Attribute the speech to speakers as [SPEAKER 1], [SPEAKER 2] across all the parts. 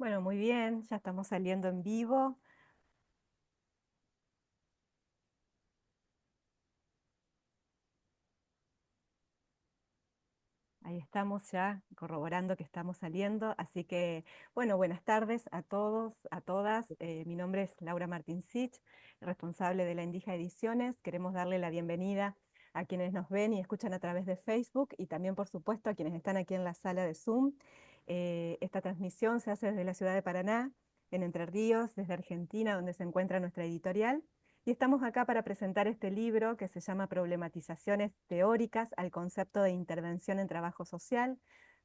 [SPEAKER 1] Bueno, muy bien, ya estamos saliendo en vivo. Ahí estamos ya corroborando que estamos saliendo. Así que, bueno, buenas tardes a todos, a todas. Mi nombre es Laura Martincich, responsable de la Indija Ediciones. Queremos darle la bienvenida a quienes nos ven y escuchan a través de Facebook y también, por supuesto, a quienes están aquí en la sala de Zoom. Esta transmisión se hace desde la ciudad de Paraná, en Entre Ríos, desde Argentina, donde se encuentra nuestra editorial. Y estamos acá para presentar este libro que se llama Problematizaciones teóricas al concepto de intervención en trabajo social,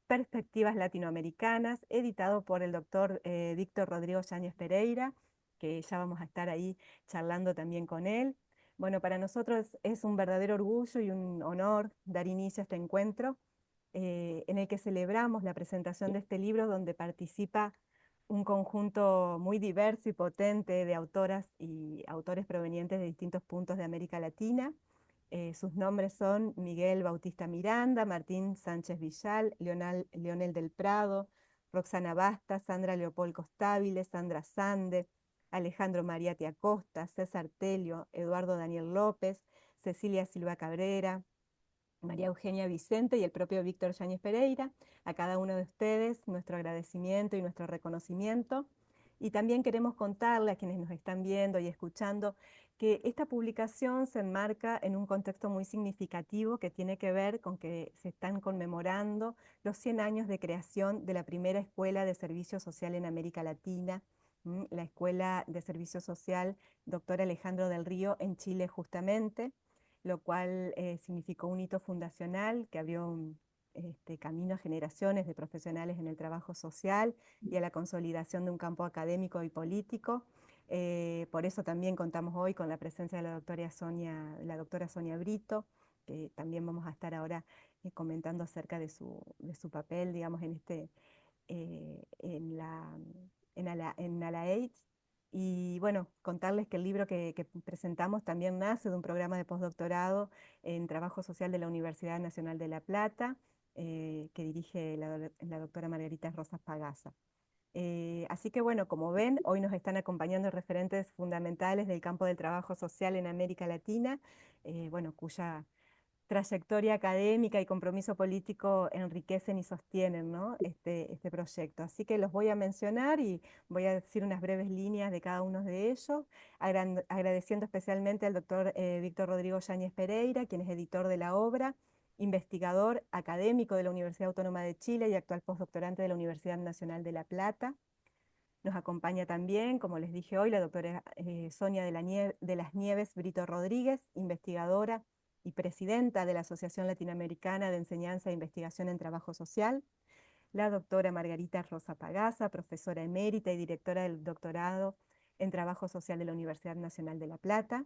[SPEAKER 1] perspectivas latinoamericanas, editado por el doctor Víctor Rodrigo Yáñez Pereira, que ya vamos a estar ahí charlando también con él. Bueno, para nosotros es un verdadero orgullo y un honor dar inicio a este encuentro en el que celebramos la presentación de este libro donde participa un conjunto muy diverso y potente de autoras y autores provenientes de distintos puntos de América Latina. Sus nombres son Miguel Bautista Miranda, Martín Sánchez Villal, Leonel del Prado, Roxana Basta, Sandra Leopold Costabile, Sandra Sande, Alejandro Mariati Acosta, César Telio, Eduardo Daniel López, Cecilia Silva Cabrera, María Eugenia Vicente y el propio Víctor Yáñez Pereira. A cada uno de ustedes nuestro agradecimiento y nuestro reconocimiento. Y también queremos contarle a quienes nos están viendo y escuchando que esta publicación se enmarca en un contexto muy significativo que tiene que ver con que se están conmemorando los 100 años de creación de la primera escuela de servicio social en América Latina, la Escuela de Servicio Social Doctor Alejandro del Río en Chile justamente, lo cual significó un hito fundacional que abrió un camino a generaciones de profesionales en el trabajo social y a la consolidación de un campo académico y político. Por eso también contamos hoy con la presencia de la doctora Sonia Brito, que también vamos a estar ahora comentando acerca de su papel, digamos, en en en ALA-AIDS. Y bueno, contarles que el libro que presentamos también nace de un programa de postdoctorado en trabajo social de la Universidad Nacional de La Plata, que dirige la doctora Margarita Rosas Pagasa. Así que bueno, como ven, hoy nos están acompañando referentes fundamentales del campo del trabajo social en América Latina, bueno, cuya trayectoria académica y compromiso político enriquecen y sostienen, ¿no? Este proyecto. Así que los voy a mencionar y voy a decir unas breves líneas de cada uno de ellos, agradeciendo especialmente al doctor Víctor Rodrigo Yáñez Pereira, quien es editor de la obra, investigador académico de la Universidad Autónoma de Chile y actual postdoctorante de la Universidad Nacional de La Plata. Nos acompaña también, como les dije hoy, la doctora Sonia de las Nieves Brito Rodríguez, investigadora y presidenta de la Asociación Latinoamericana de Enseñanza e Investigación en Trabajo Social, la doctora Margarita Rosa Pagasa, profesora emérita y directora del doctorado en Trabajo Social de la Universidad Nacional de La Plata,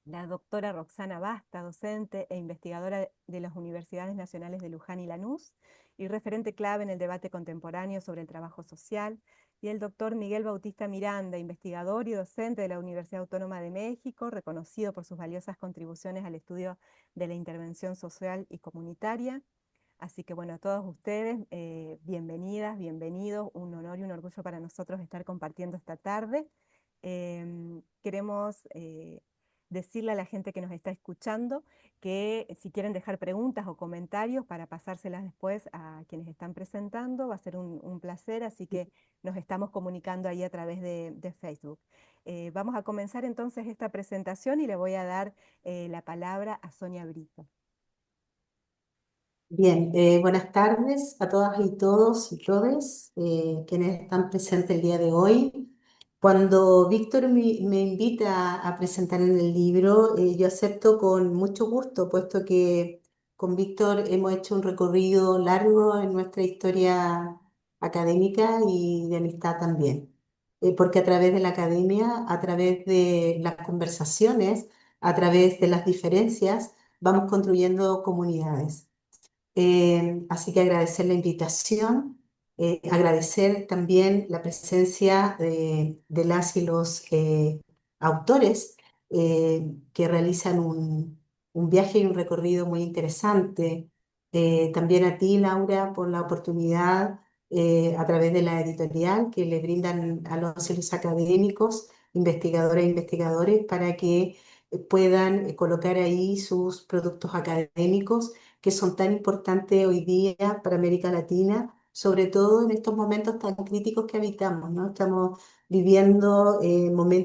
[SPEAKER 1] la doctora Roxana Basta, docente e investigadora de las Universidades Nacionales de Luján y Lanús, y referente clave en el debate contemporáneo sobre el trabajo social, y el doctor Miguel Bautista Miranda, investigador y docente de la Universidad Autónoma de México, reconocido por sus valiosas contribuciones al estudio de la intervención social y comunitaria. Así que bueno, a todos ustedes, bienvenidas, bienvenidos, un honor y un orgullo para nosotros estar compartiendo esta tarde. Queremos decirle a la gente que nos está escuchando que si quieren dejar preguntas o comentarios para pasárselas después a quienes están presentando, va a ser un placer, así que nos estamos comunicando ahí a través de Facebook. Vamos a comenzar entonces esta presentación y le voy a dar la palabra a Sonia Brito.
[SPEAKER 2] Bien, buenas tardes a todas y todos y todes quienes están presentes el día de hoy. Cuando Víctor me invita a presentar en el libro, yo acepto con mucho gusto, puesto que con Víctor hemos hecho un recorrido largo en nuestra historia académica y de amistad también. Porque a través de la academia, a través de las conversaciones, a través de las diferencias, vamos construyendo comunidades. Así que agradecer la invitación, agradecer también la presencia de las y los autores que realizan un viaje y un recorrido muy interesante. También a ti, Laura, por la oportunidad a través de la editorial que le brindan a los académicos, investigadoras e investigadores, para que puedan colocar ahí sus productos académicos que son tan importantes hoy día para América Latina, sobre todo en estos momentos tan críticos que habitamos, ¿no? Estamos viviendo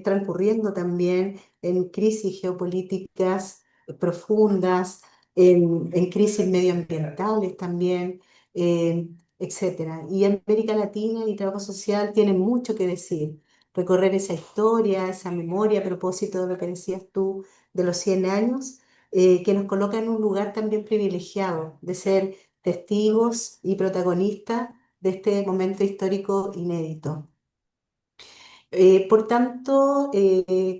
[SPEAKER 2] transcurriendo también en crisis geopolíticas profundas, en crisis medioambientales también, etcétera. Y América Latina y trabajo social tienen mucho que decir. Recorrer esa historia, esa memoria a propósito de lo que decías tú de los 100 años, que nos coloca en un lugar también privilegiado de ser testigos y protagonistas de este momento histórico inédito. Por tanto,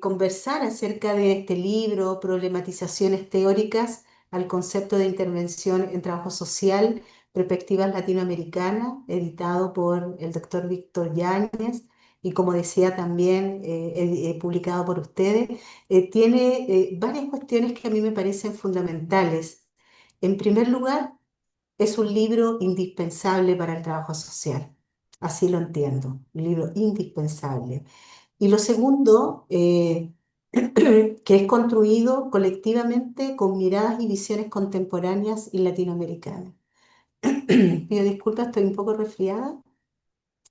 [SPEAKER 2] conversar acerca de este libro, problematizaciones teóricas al concepto de intervención en trabajo social, perspectivas latinoamericanas, editado por el doctor Víctor Yáñez y como decía también publicado por ustedes, tiene varias cuestiones que a mí me parecen fundamentales. En primer lugar, es un libro indispensable para el trabajo social. Así lo entiendo, un libro indispensable. Y lo segundo, que es construido colectivamente con miradas y visiones contemporáneas y latinoamericanas. Pido disculpas, estoy un poco resfriada,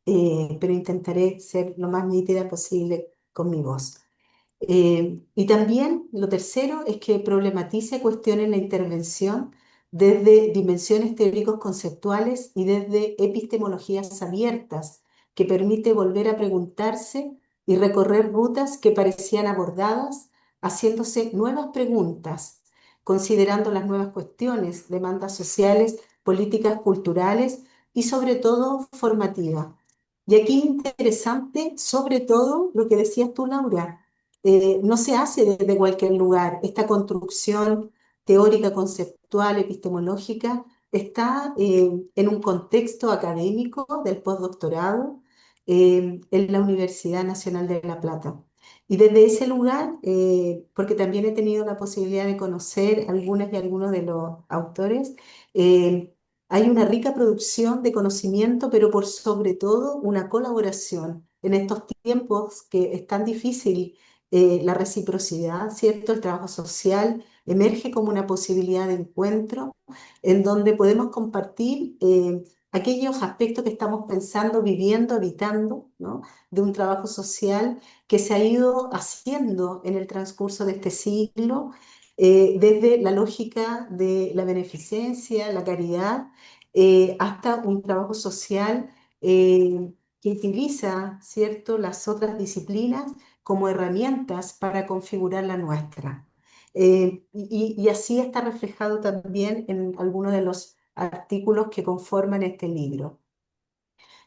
[SPEAKER 2] pero intentaré ser lo más nítida posible con mi voz. Y también lo tercero es que problematice cuestiones la intervención desde dimensiones teóricos conceptuales y desde epistemologías abiertas, que permite volver a preguntarse y recorrer rutas que parecían abordadas, haciéndose nuevas preguntas, considerando las nuevas cuestiones, demandas sociales, políticas culturales y sobre todo formativas. Y aquí interesante, sobre todo, lo que decías tú, Laura, no se hace desde cualquier lugar. Esta construcción teórica, conceptual, epistemológica, está en un contexto académico del postdoctorado en la Universidad Nacional de La Plata. Y desde ese lugar, porque también he tenido la posibilidad de conocer algunas y algunos de los autores, eh, hay una rica producción de conocimiento, pero por sobre todo una colaboración en estos tiempos que es tan difícil la reciprocidad, ¿cierto? El trabajo social emerge como una posibilidad de encuentro en donde podemos compartir aquellos aspectos que estamos pensando, viviendo, habitando, ¿no? De un trabajo social que se ha ido haciendo en el transcurso de este siglo, desde la lógica de la beneficencia, la caridad, hasta un trabajo social que utiliza, ¿cierto?, las otras disciplinas como herramientas para configurar la nuestra. Y así está reflejado también en algunos de los artículos que conforman este libro.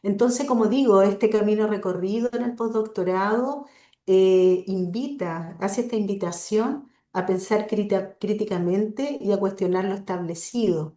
[SPEAKER 2] Entonces, como digo, este camino recorrido en el postdoctorado hace esta invitación a pensar críticamente y a cuestionar lo establecido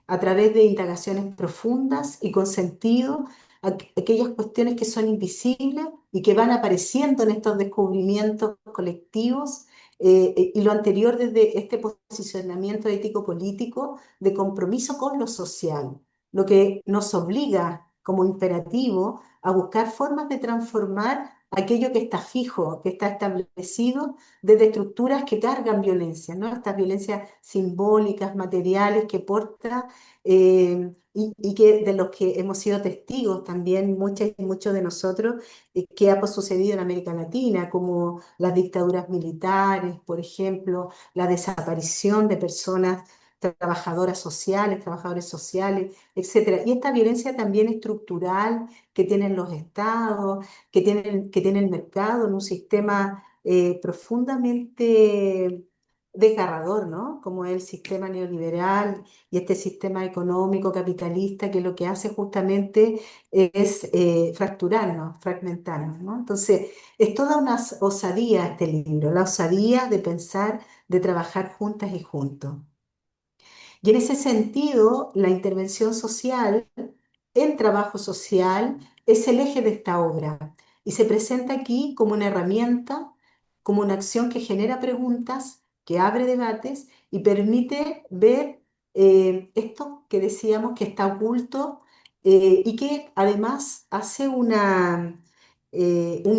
[SPEAKER 2] a través de indagaciones profundas y con sentido, aquellas cuestiones que son invisibles y que van apareciendo en estos descubrimientos colectivos, y lo anterior desde este posicionamiento ético-político de compromiso con lo social, lo que nos obliga como imperativo a buscar formas de transformar aquello que está fijo, que está establecido desde estructuras que cargan violencia, ¿no? Estas violencias simbólicas, materiales que porta y que de los que hemos sido testigos también muchas y muchos de nosotros, que ha sucedido en América Latina, como las dictaduras militares, por ejemplo, la desaparición de personas trabajadoras sociales, trabajadores sociales, etcétera. Y esta violencia también estructural que tienen los estados, que tiene el mercado en un sistema profundamente desgarrador, ¿no? Como es el sistema neoliberal y este sistema económico capitalista que lo que hace justamente es fracturarnos, fragmentarnos, ¿no? Entonces, es toda una osadía este libro, la osadía de pensar, de trabajar juntas y juntos. Y en ese sentido, la intervención social, el trabajo social, es el eje de esta obra y se presenta aquí como una herramienta, como una acción que genera preguntas, que abre debates y permite ver esto que decíamos que está oculto y que además hace un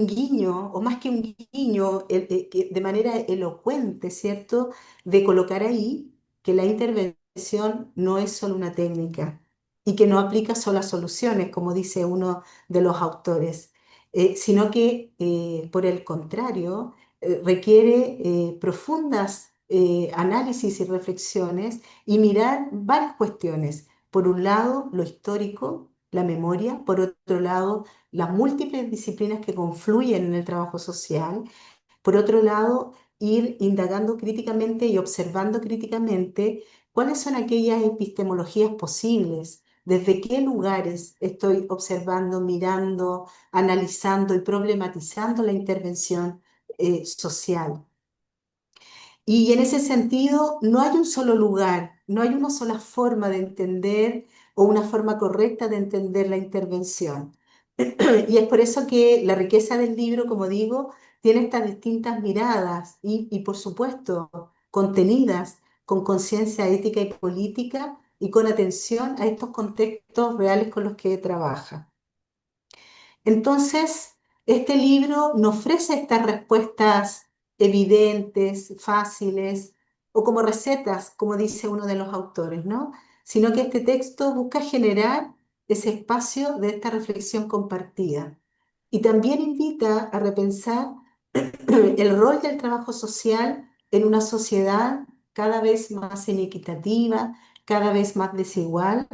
[SPEAKER 2] guiño, o más que un guiño, de manera elocuente, ¿cierto?, de colocar ahí que la intervención no es solo una técnica y que no aplica solo a soluciones, como dice uno de los autores, sino que, por el contrario, requiere profundas análisis y reflexiones y mirar varias cuestiones. Por un lado, lo histórico, la memoria; por otro lado, las múltiples disciplinas que confluyen en el trabajo social; por otro lado, ir indagando críticamente y observando críticamente cuáles son aquellas epistemologías posibles, desde qué lugares estoy observando, mirando, analizando y problematizando la intervención social. Y en ese sentido, no hay un solo lugar, no hay una sola forma de entender o una forma correcta de entender la intervención. Y es por eso que la riqueza del libro, como digo, tiene estas distintas miradas y por supuesto, contenidas con conciencia ética y política y con atención a estos contextos reales con los que trabaja. Entonces, este libro no ofrece estas respuestas evidentes, fáciles, o como recetas, como dice uno de los autores, ¿no? Sino que este texto busca generar ese espacio de esta reflexión compartida. Y también invita a repensar el rol del trabajo social en una sociedad cada vez más inequitativa, cada vez más desigual,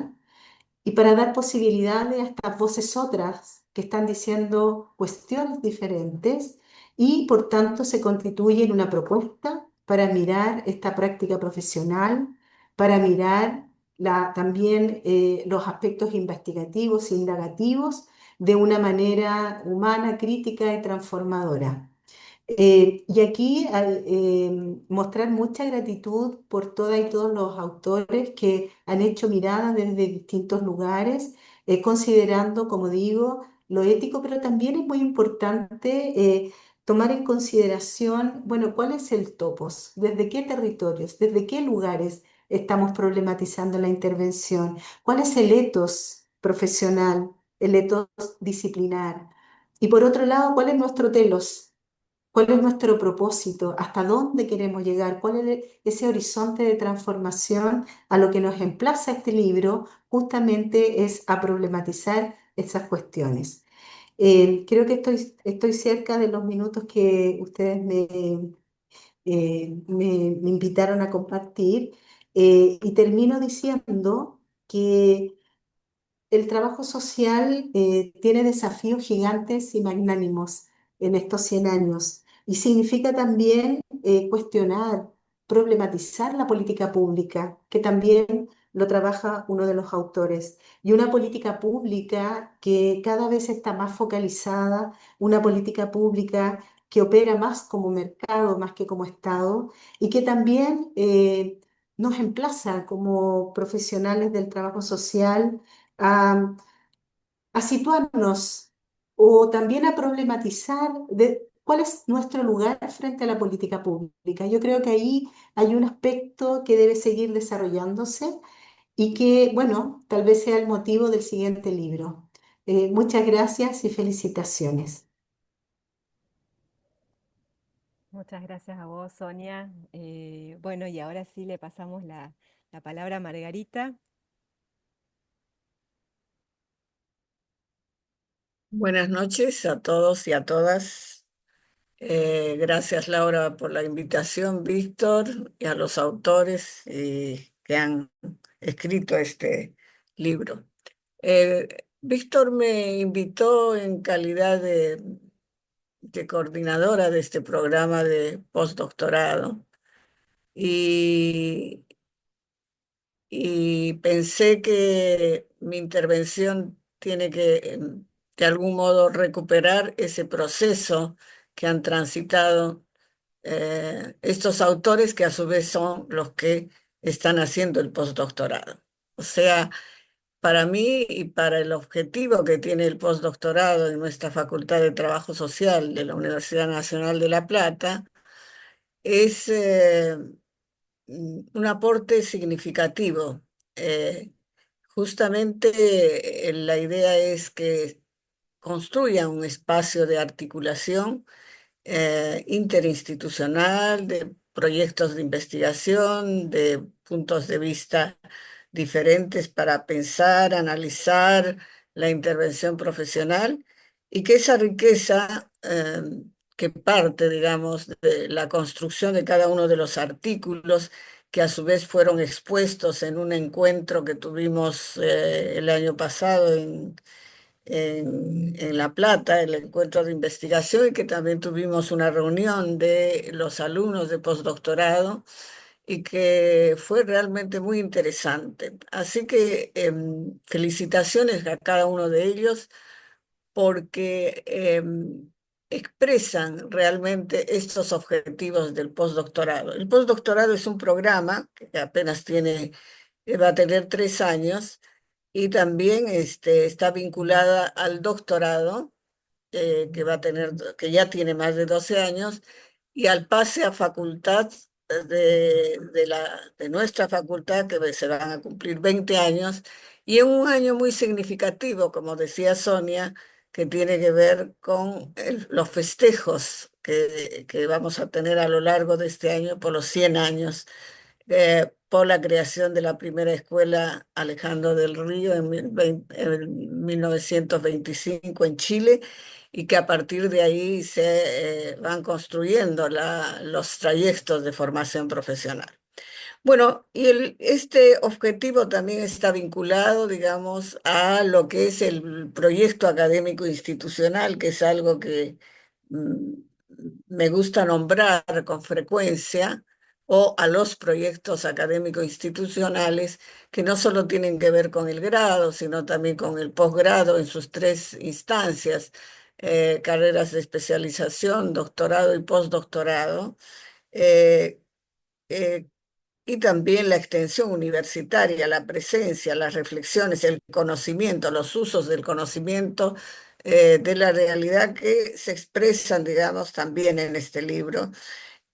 [SPEAKER 2] y para dar posibilidades a estas voces otras que están diciendo cuestiones diferentes y por tanto se constituye en una propuesta para mirar esta práctica profesional, para mirar también los aspectos investigativos e indagativos de una manera humana, crítica y transformadora. Y aquí mostrar mucha gratitud por todas y todos los autores que han hecho miradas desde distintos lugares, considerando, como digo, lo ético, pero también es muy importante tomar en consideración, bueno, cuál es el topos, desde qué territorios, desde qué lugares estamos problematizando la intervención, cuál es el etos profesional, el etos disciplinar. Y por otro lado, ¿cuál es nuestro telos? ¿Cuál es nuestro propósito? ¿Hasta dónde queremos llegar? ¿Cuál es ese horizonte de transformación a lo que nos emplaza este libro? Justamente es a problematizar esas cuestiones. Creo que estoy cerca de los minutos que ustedes me invitaron a compartir, y termino diciendo que el trabajo social tiene desafíos gigantes y magnánimos en estos 100 años y significa también cuestionar, problematizar la política pública, que también lo trabaja uno de los autores, y una política pública que cada vez está más focalizada, una política pública que opera más como mercado, más que como Estado, y que también nos emplaza como profesionales del trabajo social a, a situarnos o también a problematizar de cuál es nuestro lugar frente a la política pública. Yo creo que ahí hay un aspecto que debe seguir desarrollándose y que, bueno, tal vez sea el motivo del siguiente libro. Muchas gracias y felicitaciones.
[SPEAKER 1] Muchas gracias a vos, Sonia. Bueno, y ahora sí le pasamos la palabra a Margarita.
[SPEAKER 3] Buenas noches a todos y a todas. Gracias, Laura, por la invitación, Víctor, y a los autores que han escrito este libro. Víctor me invitó en calidad de coordinadora de este programa de postdoctorado y, y pensé que mi intervención tiene que, de algún modo, recuperar ese proceso que han transitado estos autores que a su vez son los que están haciendo el postdoctorado. O sea, para mí y para el objetivo que tiene el postdoctorado en nuestra Facultad de Trabajo Social de la Universidad Nacional de La Plata, es un aporte significativo. eh, Justamente la idea es que construyan un espacio de articulación interinstitucional, de proyectos de investigación, de puntos de vista diferentes para pensar, analizar la intervención profesional y que esa riqueza que parte, digamos, de la construcción de cada uno de los artículos, que a su vez fueron expuestos en un encuentro que tuvimos el año pasado en La Plata, el encuentro de investigación, y que también tuvimos una reunión de los alumnos de postdoctorado y que fue realmente muy interesante. Así que felicitaciones a cada uno de ellos porque expresan realmente estos objetivos del postdoctorado. El postdoctorado es un programa que apenas tiene, va a tener 3 años y también está vinculada al doctorado, que va a tener, que ya tiene más de 12 años, y al pase a facultad de nuestra facultad, que se van a cumplir 20 años, y en un año muy significativo, como decía Sonia, que tiene que ver con los festejos que vamos a tener a lo largo de este año por los 100 años por la creación de la primera escuela Alejandro del Río en 1925 en Chile, y que a partir de ahí se van construyendo los trayectos de formación profesional. Bueno, y este objetivo también está vinculado, digamos, a lo que es el proyecto académico institucional, que es algo que mm, me gusta nombrar con frecuencia, o a los proyectos académicos institucionales, que no solo tienen que ver con el grado, sino también con el posgrado en sus 3 instancias, carreras de especialización, doctorado y postdoctorado. eh, eh, y también la extensión universitaria, la presencia, las reflexiones, el conocimiento, los usos del conocimiento de la realidad que se expresan, digamos, también en este libro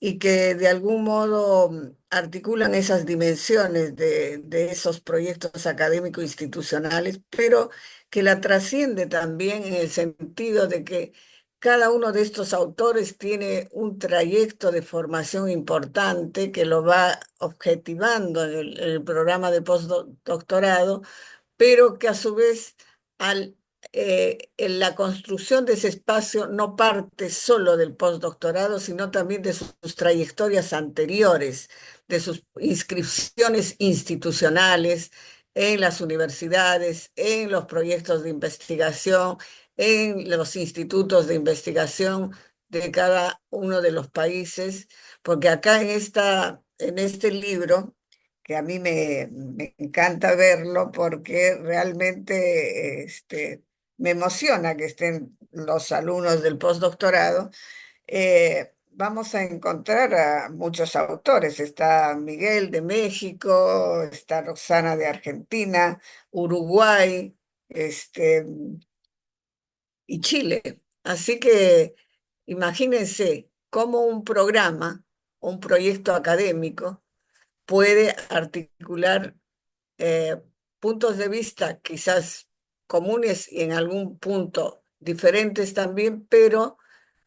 [SPEAKER 3] y que de algún modo articulan esas dimensiones de esos proyectos académicos institucionales, pero que la trasciende también en el sentido de que cada uno de estos autores tiene un trayecto de formación importante que lo va objetivando en el programa de postdoctorado, pero que a su vez en la construcción de ese espacio no parte solo del postdoctorado, sino también de sus trayectorias anteriores, de sus inscripciones institucionales en las universidades, en los proyectos de investigación, en los institutos de investigación de cada uno de los países, porque acá en este libro, que a mí me encanta verlo porque realmente me emociona que estén los alumnos del postdoctorado. Vamos a encontrar a muchos autores. Está Miguel de México, está Roxana de Argentina, Uruguay, y Chile. Así que imagínense cómo un programa, un proyecto académico puede articular eh, puntos de vista quizás comunes y en algún punto diferentes también, pero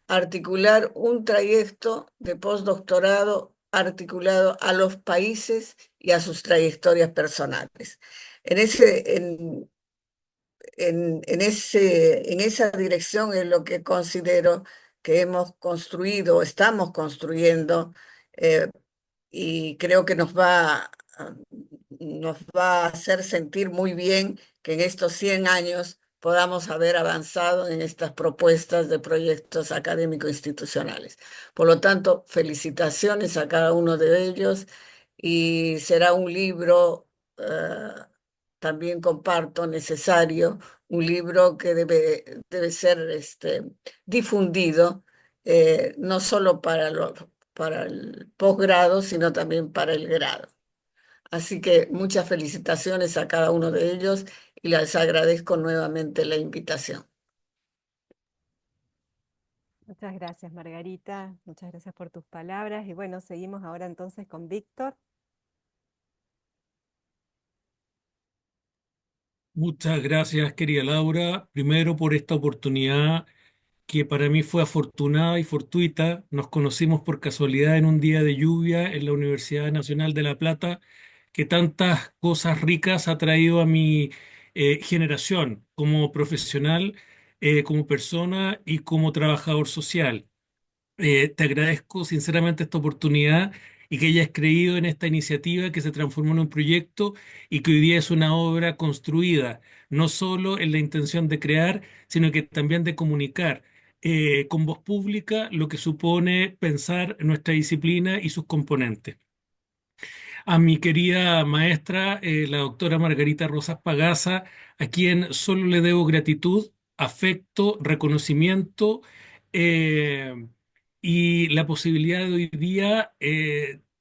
[SPEAKER 3] articular un trayecto de postdoctorado articulado a los países y a sus trayectorias personales. En ese, en esa dirección es lo que considero que hemos construido, estamos construyendo, eh, y creo que nos va a hacer sentir muy bien que en estos 100 años podamos haber avanzado en estas propuestas de proyectos académicos institucionales. Por lo tanto, felicitaciones a cada uno de ellos y será un libro, también comparto, necesario, un libro que debe ser difundido, no solo para el posgrado, sino también para el grado. Así que muchas felicitaciones a cada uno de ellos y les agradezco nuevamente la invitación.
[SPEAKER 1] Muchas gracias, Margarita. Muchas gracias por tus palabras. Y bueno, seguimos ahora entonces con Víctor.
[SPEAKER 4] Muchas gracias, querida Laura. Primero por esta oportunidad que para mí fue afortunada y fortuita. Nos conocimos por casualidad en un día de lluvia en la Universidad Nacional de La Plata, que tantas cosas ricas ha traído a mi generación como profesional, como persona y como trabajador social. Te agradezco sinceramente esta oportunidad y que hayas creído en esta iniciativa que se transformó en un proyecto y que hoy día es una obra construida, no solo en la intención de crear, sino que también de comunicar con voz pública lo que supone pensar nuestra disciplina y sus componentes. A mi querida maestra, la doctora Margarita Rosas Pagasa, a quien solo le debo gratitud, afecto, reconocimiento eh, y la posibilidad de hoy día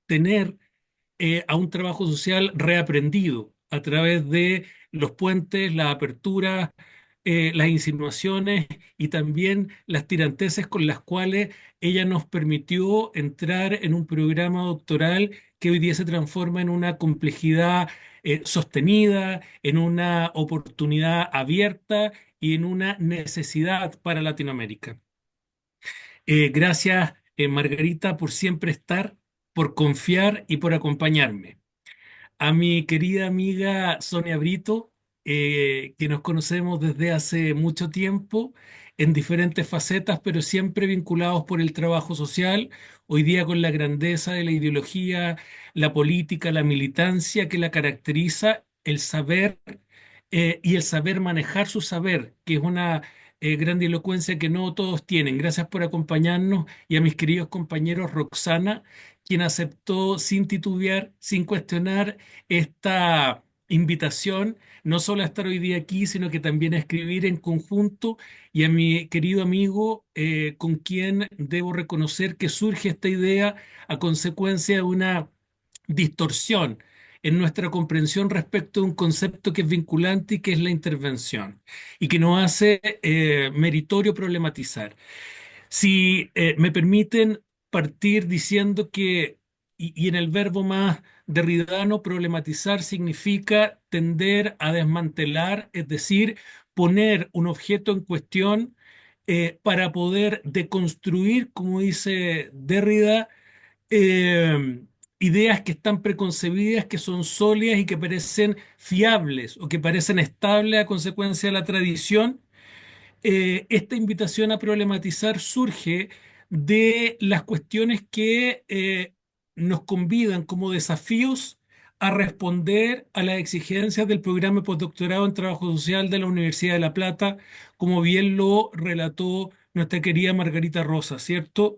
[SPEAKER 4] tener a un trabajo social reaprendido a través de los puentes, las aperturas, las insinuaciones y también las tiranteces con las cuales ella nos permitió entrar en un programa doctoral que hoy día se transforma en una complejidad sostenida, en una oportunidad abierta y en una necesidad para Latinoamérica. Gracias, Margarita, por siempre estar, por confiar y por acompañarme. A mi querida amiga Sonia Brito, que nos conocemos desde hace mucho tiempo en diferentes facetas, pero siempre vinculados por el trabajo social, hoy día con la grandeza de la ideología, la política, la militancia que la caracteriza, el saber y el saber manejar su saber, que es una grandilocuencia que no todos tienen. Gracias por acompañarnos y a mis queridos compañeros Roxana, quien aceptó sin titubear, sin cuestionar esta invitación, no solo a estar hoy día aquí, sino que también a escribir en conjunto, y a mi querido amigo, con quien debo reconocer que surge esta idea a consecuencia de una distorsión en nuestra comprensión respecto de un concepto que es vinculante y que es la intervención, y que nos hace meritorio problematizar. Si me permiten partir diciendo que, y en el verbo más derridano, problematizar significa tender a desmantelar, es decir, poner un objeto en cuestión para poder deconstruir, como dice Derrida, ideas que están preconcebidas, que son sólidas y que parecen fiables o que parecen estables a consecuencia de la tradición. Esta invitación a problematizar surge de las cuestiones que nos convidan como desafíos a responder a las exigencias del programa de postdoctorado en trabajo social de la Universidad de La Plata, como bien lo relató nuestra querida Margarita Rosa, ¿cierto?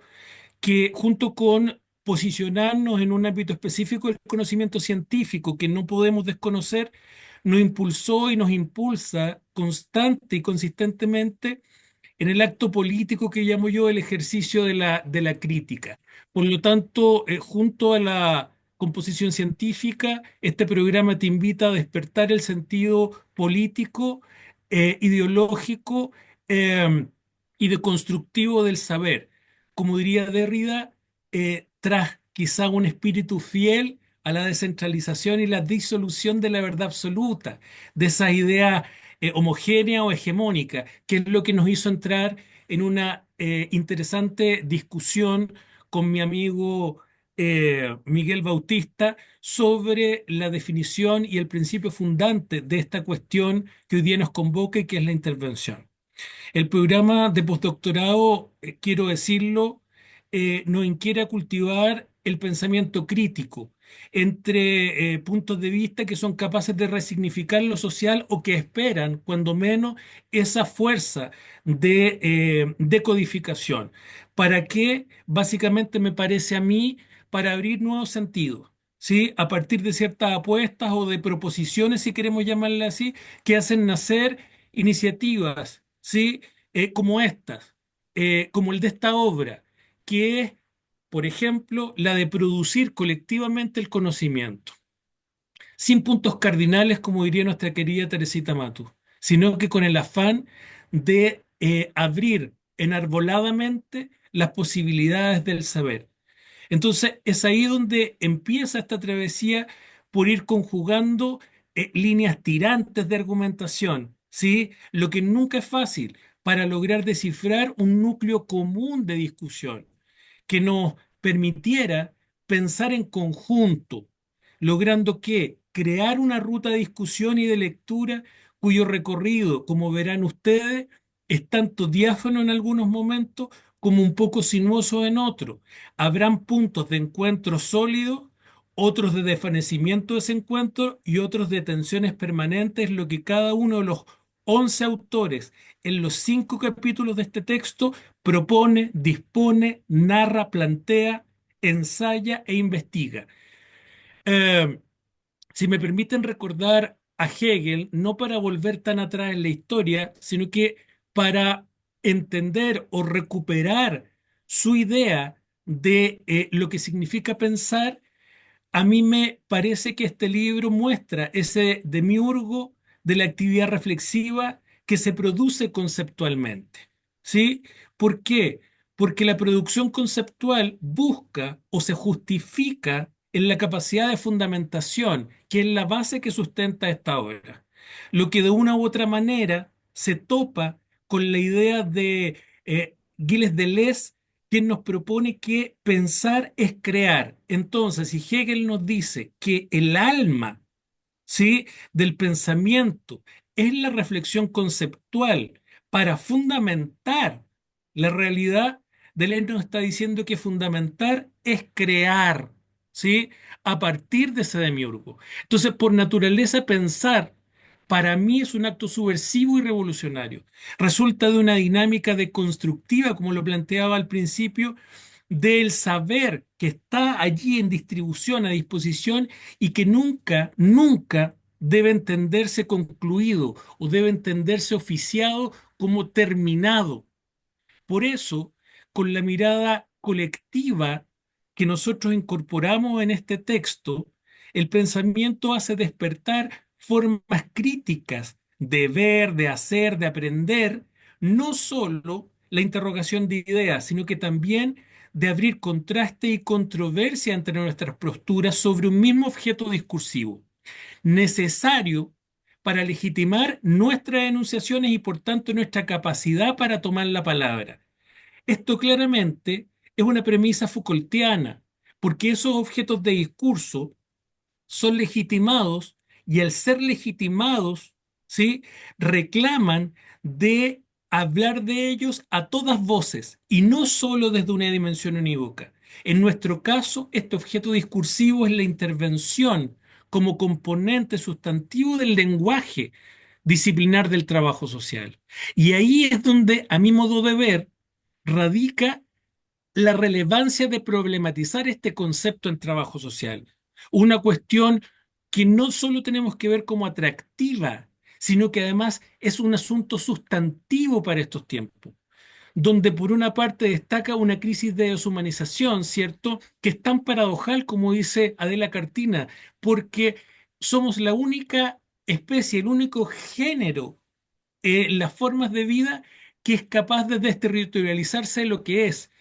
[SPEAKER 4] Que junto con posicionarnos en un ámbito específico del conocimiento científico que no podemos desconocer, nos impulsó y nos impulsa constante y consistentemente en el acto político que llamo yo el ejercicio de la crítica. Por lo tanto, junto a la composición científica, este programa te invita a despertar el sentido político, ideológico eh, y de constructivo del saber. Como diría Derrida, tras quizá un espíritu fiel a la descentralización y la disolución de la verdad absoluta, de esas ideas homogénea o hegemónica, que es lo que nos hizo entrar en una interesante discusión con mi amigo Miguel Bautista sobre la definición y el principio fundante de esta cuestión que hoy día nos convoca y que es la intervención. El programa de postdoctorado, quiero decirlo, nos inquiere a cultivar el pensamiento crítico entre puntos de vista que son capaces de resignificar lo social o que esperan, cuando menos, esa fuerza de decodificación. ¿Para qué? Básicamente me parece a mí, para abrir nuevos sentidos. ¿Sí? A partir de ciertas apuestas o de proposiciones, si queremos llamarle así, que hacen nacer iniciativas, ¿sí? Como estas, como el de esta obra, que es, por ejemplo, la de producir colectivamente el conocimiento, sin puntos cardinales, como diría nuestra querida Teresita Matu, sino que con el afán de abrir enarboladamente las posibilidades del saber. Entonces, es ahí donde empieza esta travesía por ir conjugando líneas tirantes de argumentación, ¿sí? Lo que nunca es fácil para lograr descifrar un núcleo común de discusión que nos permitiera pensar en conjunto, logrando que crear una ruta de discusión y de lectura cuyo recorrido, como verán ustedes, es tanto diáfano en algunos momentos como un poco sinuoso en otros. Habrán puntos de encuentro sólidos, otros de desvanecimiento de ese encuentro y otros de tensiones permanentes, lo que cada uno de los 11 autores en los 5 capítulos de este texto propone, dispone, narra, plantea, ensaya e investiga. Eh, si me permiten recordar a Hegel, no para volver tan atrás en la historia, sino que para entender o recuperar su idea de lo que significa pensar, a mí me parece que este libro muestra ese demiurgo de la actividad reflexiva que se produce conceptualmente. ¿Sí? ¿Por qué? Porque la producción conceptual busca o se justifica en la capacidad de fundamentación, que es la base que sustenta esta obra. Lo que de una u otra manera se topa con la idea de Gilles Deleuze, quien nos propone que pensar es crear. Entonces, si Hegel nos dice que el alma, ¿sí?, del pensamiento es la reflexión conceptual para fundamentar la realidad, Deleuze nos está diciendo que fundamentar es crear, ¿sí?, a partir de ese demiurgo. Entonces, por naturaleza, pensar para mí es un acto subversivo y revolucionario. Resulta de una dinámica deconstructiva, como lo planteaba al principio, del saber que está allí en distribución, a disposición, y que nunca, nunca debe entenderse concluido o debe entenderse oficiado como terminado. Por eso, con la mirada colectiva que nosotros incorporamos en este texto, el pensamiento hace despertar formas críticas de ver, de hacer, de aprender, no solo la interrogación de ideas, sino que también de abrir contraste y controversia entre nuestras posturas sobre un mismo objeto discursivo, necesario para legitimar nuestras enunciaciones y por tanto nuestra capacidad para tomar la palabra. Esto claramente es una premisa Foucaultiana, porque esos objetos de discurso son legitimados y al ser legitimados, ¿sí?, reclaman de hablar de ellos a todas voces y no solo desde una dimensión unívoca. En nuestro caso, este objeto discursivo es la intervención como componente sustantivo del lenguaje disciplinar del trabajo social. Y ahí es donde, a mi modo de ver, radica la relevancia de problematizar este concepto en trabajo social. Una cuestión que no solo tenemos que ver como atractiva, sino que además es un asunto sustantivo para estos tiempos, donde por una parte destaca una crisis de deshumanización, ¿cierto? Que es tan paradojal como dice Adela Cartina, porque somos la única especie, el único género las formas de vida que es capaz de desterritorializarse de lo que es.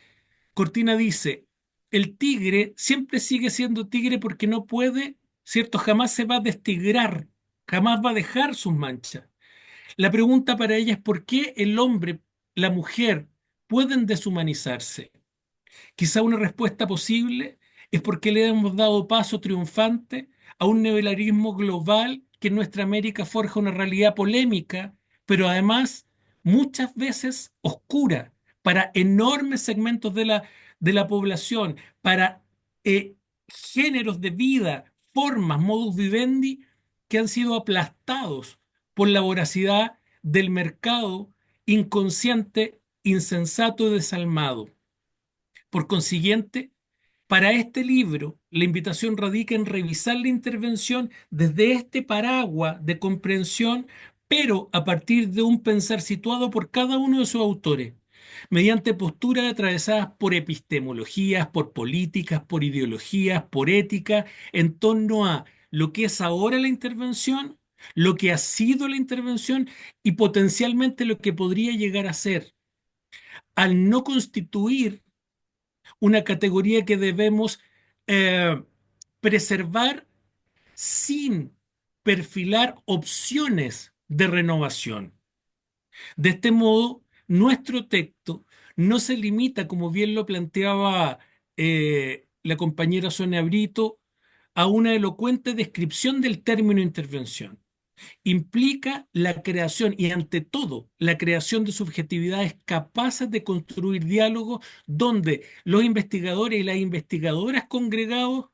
[SPEAKER 4] Cortina dice, el tigre siempre sigue siendo tigre porque no puede, ¿cierto? Jamás se va a destigrar, jamás va a dejar sus manchas. La pregunta para ella es por qué el hombre, la mujer, pueden deshumanizarse. Quizá una respuesta posible es porque le hemos dado paso triunfante a un neoliberalismo global que en nuestra América forja una realidad polémica, pero además muchas veces oscura para enormes segmentos de la población, para eh, géneros de vida, formas, modus vivendi que han sido aplastados por la voracidad del mercado inconsciente, insensato y desalmado. Por consiguiente, para este libro, la invitación radica en revisar la intervención desde este paraguas de comprensión, pero a partir de un pensar situado por cada uno de sus autores, mediante posturas atravesadas por epistemologías, por políticas, por ideologías, por ética, en torno a lo que es ahora la intervención, lo que ha sido la intervención y potencialmente lo que podría llegar a ser, al no constituir una categoría que debemos eh, preservar sin perfilar opciones de renovación. De este modo, nuestro texto no se limita, como bien lo planteaba la compañera Sonia Brito, a una elocuente descripción del término intervención. Implica la creación y, ante todo, la creación de subjetividades capaces de construir diálogos donde los investigadores y las investigadoras congregados,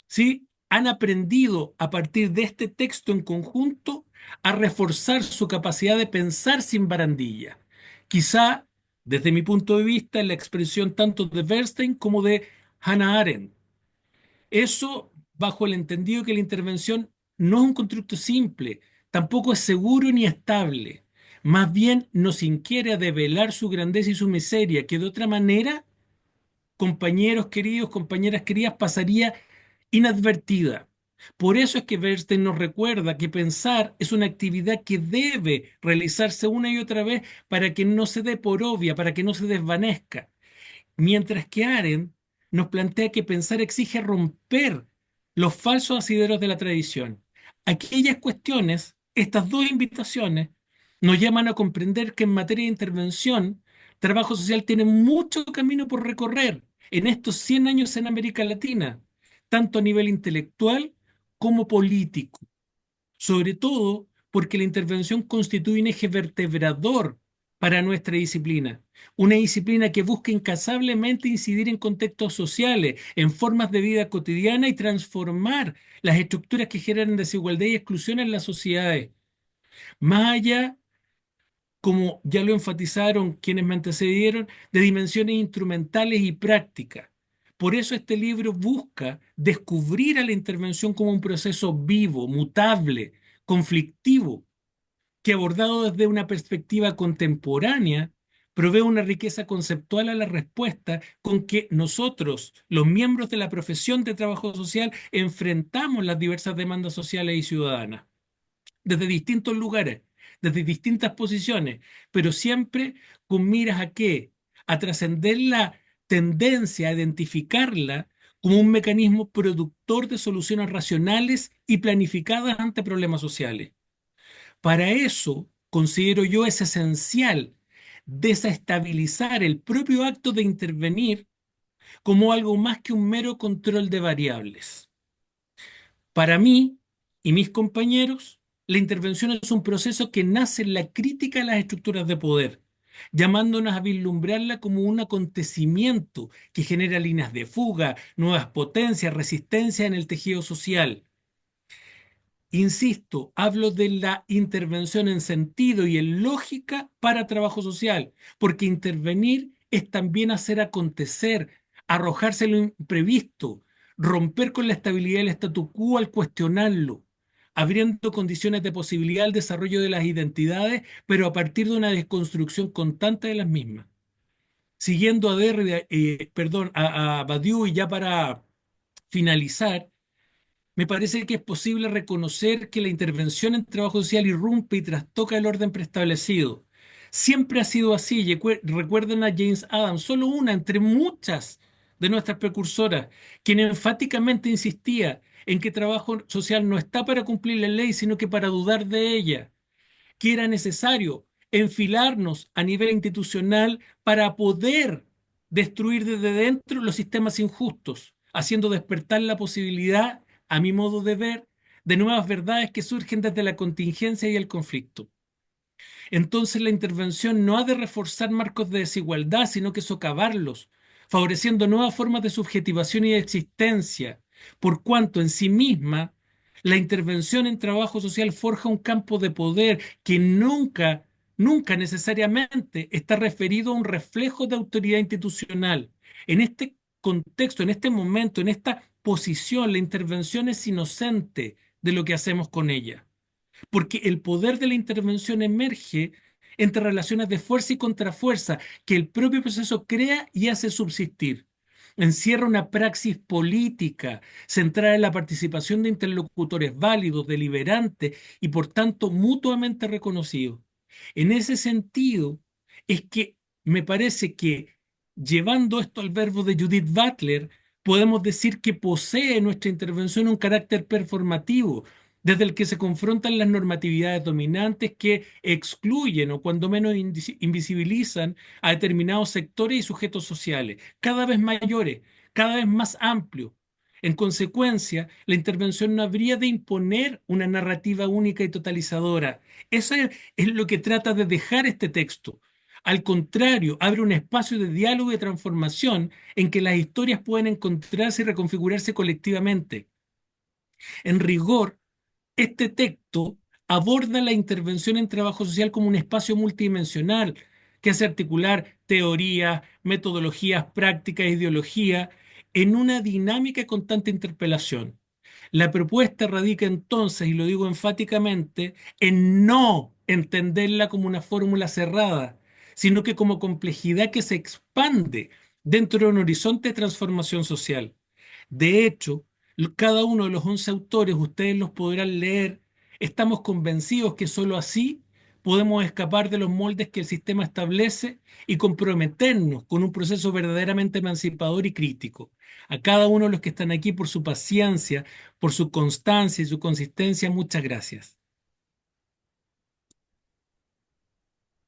[SPEAKER 4] ¿sí?, han aprendido a partir de este texto en conjunto a reforzar su capacidad de pensar sin barandilla. Quizá, desde mi punto de vista, en la expresión tanto de Bernstein como de Hannah Arendt. Eso bajo el entendido que la intervención no es un constructo simple, tampoco es seguro ni estable. Más bien nos inquiere a develar su grandeza y su miseria, que de otra manera, compañeros queridos, compañeras queridas, pasaría inadvertida. Por eso es que Bernstein nos recuerda que pensar es una actividad que debe realizarse una y otra vez para que no se dé por obvia, para que no se desvanezca. Mientras que Arendt nos plantea que pensar exige romper los falsos asideros de la tradición. Aquellas cuestiones, estas dos invitaciones, nos llaman a comprender que en materia de intervención, trabajo social tiene mucho camino por recorrer en estos 100 años en América Latina, tanto a nivel intelectual como político, sobre todo porque la intervención constituye un eje vertebrador para nuestra disciplina, una disciplina que busca incansablemente incidir en contextos sociales, en formas de vida cotidiana y transformar las estructuras que generan desigualdad y exclusión en las sociedades. Más allá, como ya lo enfatizaron quienes me antecedieron, de dimensiones instrumentales y prácticas. Por eso este libro busca descubrir a la intervención como un proceso vivo, mutable, conflictivo, que abordado desde una perspectiva contemporánea, provee una riqueza conceptual a la respuesta con que nosotros, los miembros de la profesión de trabajo social, enfrentamos las diversas demandas sociales y ciudadanas desde distintos lugares, desde distintas posiciones, pero siempre con miras a qué, a trascender la tendencia a identificarla como un mecanismo productor de soluciones racionales y planificadas ante problemas sociales. Para eso, considero yo, es esencial desestabilizar el propio acto de intervenir como algo más que un mero control de variables. Para mí y mis compañeros, la intervención es un proceso que nace en la crítica a las estructuras de poder, llamándonos a vislumbrarla como un acontecimiento que genera líneas de fuga, nuevas potencias, resistencia en el tejido social. Insisto, hablo de la intervención en sentido y en lógica para trabajo social, porque intervenir es también hacer acontecer, arrojarse lo imprevisto, romper con la estabilidad del statu quo al cuestionarlo, abriendo condiciones de posibilidad al desarrollo de las identidades, pero a partir de una desconstrucción constante de las mismas. Siguiendo a Derrida, perdón, a Badiou, y ya para finalizar, me parece que es posible reconocer que la intervención en trabajo social irrumpe y trastoca el orden preestablecido. Siempre ha sido así. Recuerden a James Adams, solo una entre muchas de nuestras precursoras, quien enfáticamente insistía en que trabajo social no está para cumplir la ley, sino que para dudar de ella, que era necesario enfilarnos a nivel institucional para poder destruir desde dentro los sistemas injustos, haciendo despertar la posibilidad, a mi modo de ver, de nuevas verdades que surgen desde la contingencia y el conflicto. Entonces la intervención no ha de reforzar marcos de desigualdad, sino que socavarlos, favoreciendo nuevas formas de subjetivación y de existencia, por cuanto en sí misma la intervención en trabajo social forja un campo de poder que nunca necesariamente está referido a un reflejo de autoridad institucional. En este contexto, en este momento, en esta posición, la intervención es inocente de lo que hacemos con ella, porque el poder de la intervención emerge entre relaciones de fuerza y contrafuerza que el propio proceso crea y hace subsistir. Encierra una praxis política centrada en la participación de interlocutores válidos, deliberantes y por tanto mutuamente reconocidos. En ese sentido, es que me parece que, llevando esto al verbo de Judith Butler, podemos decir que posee nuestra intervención un carácter performativo, desde el que se confrontan las normatividades dominantes que excluyen o cuando menos invisibilizan a determinados sectores y sujetos sociales, cada vez mayores, cada vez más amplios. En consecuencia, la intervención no habría de imponer una narrativa única y totalizadora. Eso es lo que trata de dejar este texto. Al contrario, abre un espacio de diálogo y de transformación en que las historias pueden encontrarse y reconfigurarse colectivamente. En rigor, este texto aborda la intervención en trabajo social como un espacio multidimensional que hace articular teorías, metodologías, prácticas, ideología en una dinámica y constante interpelación. La propuesta radica entonces, y lo digo enfáticamente, en no entenderla como una fórmula cerrada, sino que como complejidad que se expande dentro de un horizonte de transformación social. De hecho, cada uno de los 11 autores, ustedes los podrán leer, estamos convencidos que sólo así podemos escapar de los moldes que el sistema establece y comprometernos con un proceso verdaderamente emancipador y crítico. A cada uno de los que están aquí por su paciencia, por su constancia y su consistencia, muchas gracias.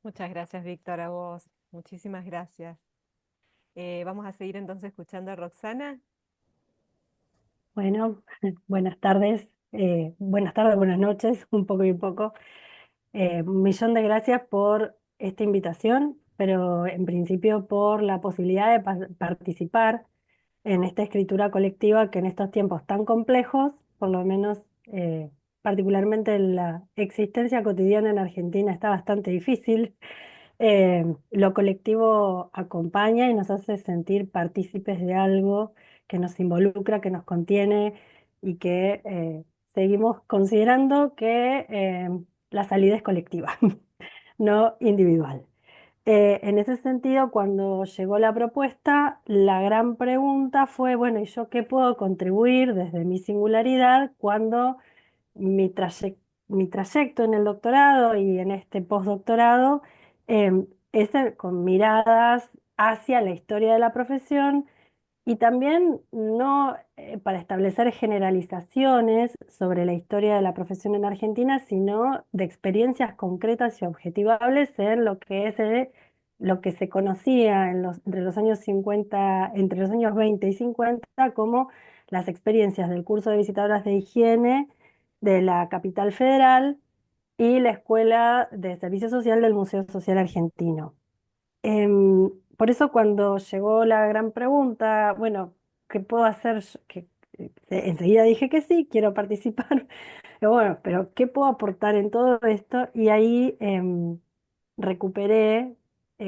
[SPEAKER 1] Muchas gracias, Víctor, a vos. Muchísimas gracias. Vamos a seguir entonces escuchando a Roxana.
[SPEAKER 5] Bueno, buenas tardes, buenas noches, un poco y un poco. Un millón de gracias por esta invitación, pero en principio por la posibilidad de participar en esta escritura colectiva que en estos tiempos tan complejos, por lo menos particularmente en la existencia cotidiana en Argentina, está bastante difícil. Lo colectivo acompaña y nos hace sentir partícipes de algo que nos involucra, que nos contiene y que seguimos considerando que la salida es colectiva, no individual. En ese sentido, cuando llegó la propuesta, la gran pregunta fue, bueno, ¿y yo qué puedo contribuir desde mi singularidad cuando mi mi trayecto en el doctorado y en este postdoctorado es con miradas hacia la historia de la profesión y también no para establecer generalizaciones sobre la historia de la profesión en Argentina, sino de experiencias concretas y objetivables en lo que es lo que se conocía entre los años 50, entre los años 20 y 50 como las experiencias del curso de visitadoras de higiene de la capital federal y la Escuela de Servicio Social del Museo Social Argentino. Por eso cuando llegó la gran pregunta, bueno, ¿qué puedo hacer? Enseguida dije que sí, quiero participar. Pero bueno, pero ¿qué puedo aportar en todo esto? Y ahí recuperé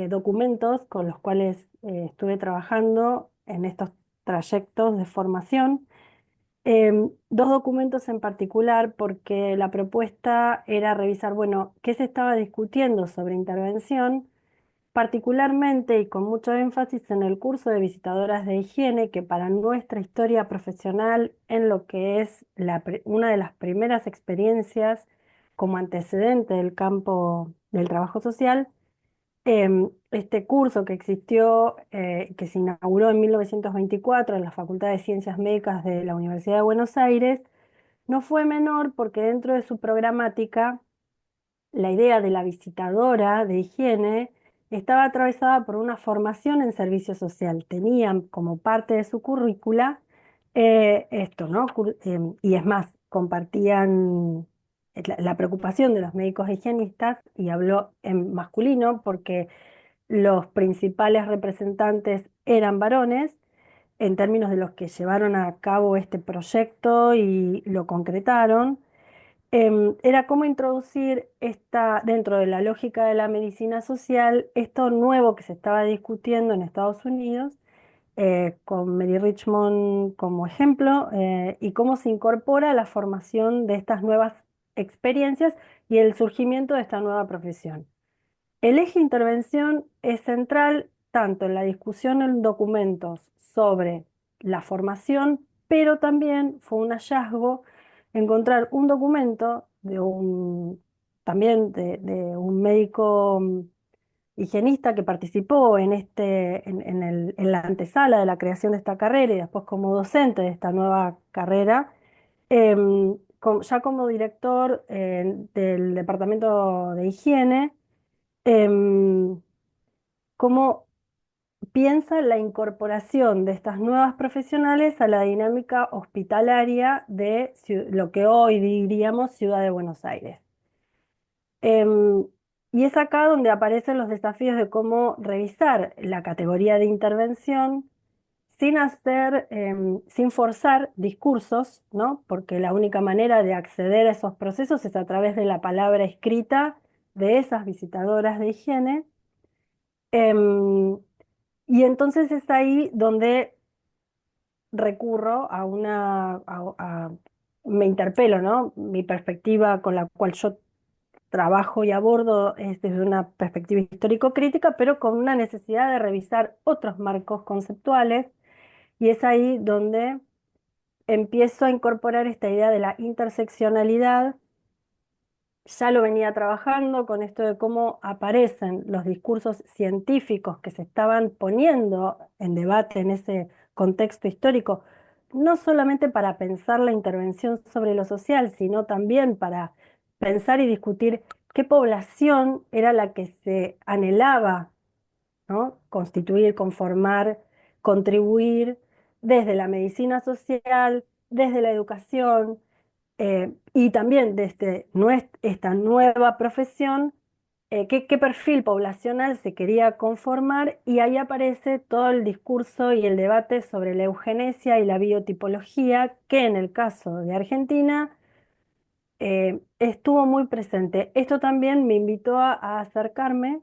[SPEAKER 5] documentos con los cuales estuve trabajando en estos trayectos de formación. Dos documentos en particular, porque la propuesta era revisar, bueno, qué se estaba discutiendo sobre intervención, particularmente y con mucho énfasis en el curso de visitadoras de higiene, que para nuestra historia profesional, en lo que es una de las primeras experiencias como antecedente del campo del trabajo social, este curso que existió, que se inauguró en 1924 en la Facultad de Ciencias Médicas de la Universidad de Buenos Aires, no fue menor porque dentro de su programática la idea de la visitadora de higiene estaba atravesada por una formación en servicio social. Tenían como parte de su currícula esto, ¿no? Y es más, compartían la preocupación de los médicos higienistas y habló en masculino porque los principales representantes eran varones en términos de los que llevaron a cabo este proyecto y lo concretaron. Era cómo introducir dentro de la lógica de la medicina social, esto nuevo que se estaba discutiendo en Estados Unidos, con Mary Richmond como ejemplo, y cómo se incorpora la formación de estas nuevas experiencias y el surgimiento de esta nueva profesión. El eje intervención es central tanto en la discusión en documentos sobre la formación, pero también fue un hallazgo encontrar un documento también de un médico higienista que participó en la antesala de la creación de esta carrera y después como docente de esta nueva carrera, ya como director del Departamento de Higiene, em, cómo piensa la incorporación de estas nuevas profesionales a la dinámica hospitalaria de lo que hoy diríamos Ciudad de Buenos Aires. Em, y es acá donde aparecen los desafíos de cómo revisar la categoría de intervención sin sin forzar discursos, ¿no? Porque la única manera de acceder a esos procesos es a través de la palabra escrita de esas visitadoras de higiene. Em, y entonces es ahí donde recurro me interpelo, ¿no? Mi perspectiva con la cual yo trabajo y abordo es desde una perspectiva histórico-crítica, pero con una necesidad de revisar otros marcos conceptuales, y es ahí donde empiezo a incorporar esta idea de la interseccionalidad. Ya lo venía trabajando con esto de cómo aparecen los discursos científicos que se estaban poniendo en debate en ese contexto histórico, no solamente para pensar la intervención sobre lo social, sino también para pensar y discutir qué población era la que se anhelaba, ¿no? Constituir, conformar, contribuir desde la medicina social, desde la educación, y también desde esta nueva profesión, qué perfil poblacional se quería conformar, y ahí aparece todo el discurso y el debate sobre la eugenesia y la biotipología, que en el caso de Argentina estuvo muy presente. Esto también me invitó a acercarme,